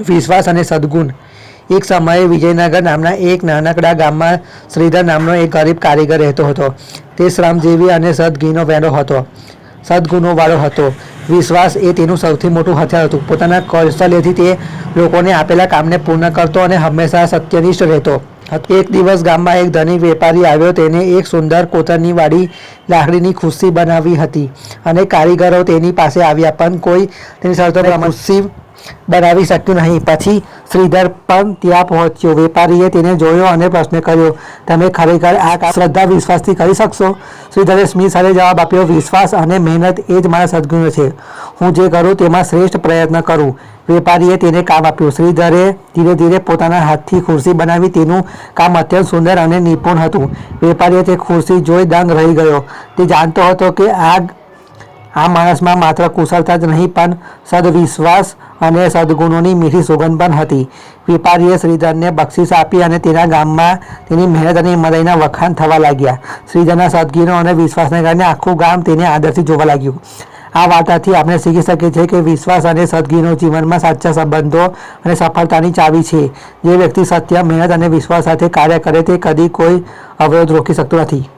વિશ્વાસ અને સદગુણ। એક સમયે વિજયનગર નામના એક નાનકડા ગામમાં શ્રીધર નામનો એક ગરીબ કારીગર રહેતો હતો। તે શ્રમજીવી અને સદગુણોવાળો હતો। વિશ્વાસ એ તેનું સૌથી મોટું હથિયાર હતું। પોતાના કૌશલ્યથી તે લોકોને આપેલા કામને પૂર્ણ કરતો અને હંમેશા સત્યનિષ્ઠ રહેતો। એક દિવસ ગામમાં એક ધનિક વેપારી આવ્યો। તેને એક સુંદર કોતરણી વાળી લાકડીની ખુરશી બનાવવી હતી અને કારીગરો તેની પાસે આવ્યા, પણ કોઈ તેની શરતો પ્રમાણે ખુરશી બનાવી શક્યું નહીં। પછી શ્રીધર પણ ત્યાં પહોંચ્યો। વેપારીએ તેને જોયો અને પ્રશ્ન કર્યો, તમે ખરેખર આ કામ શ્રદ્ધા વિશ્વાસથી કરી શકશો? શ્રીધરે સ્મિત સાથે જવાબ આપ્યો, વિશ્વાસ અને મહેનત એ જ મારા સદગુણો છે। હું જે કરું તેમાં શ્રેષ્ઠ પ્રયત્ન કરું। વેપારીએ તેને કામ આપ્યું। શ્રીધરે ધીરે ધીરે પોતાના હાથથી ખુરશી બનાવી। તેનું કામ અત્યંત સુંદર અને નિપુણ હતું। વેપારીએ તે ખુરશી જોઈ દંગ રહી ગયો। તે જાણતો હતો કે આ માણસમાં માત્ર કુશળતા જ નહીં, પણ સદવિશ્વાસ અને સદગુણોની મીઠી સુગંધ પણ હતી। વેપારીએ શ્રીધરને બક્ષિસ આપી અને તેના ગામમાં તેની મહેનત અને ઈમાનદારીના વખાણ થવા લાગ્યા। શ્રીધરના સદગુણો અને વિશ્વાસને કારણે આખું ગામ તેને આદરથી જોવા લાગ્યું। આ વાર્તાથી આપણે શીખી શકીએ છીએ કે વિશ્વાસ અને સદગુણો જીવનમાં સાચા સંબંધો અને સફળતાની ચાવી છે। જે વ્યક્તિ સત્ય, મહેનત અને વિશ્વાસ સાથે કાર્ય કરે તે કદી કોઈ અવરોધ રોકી શકતો નથી।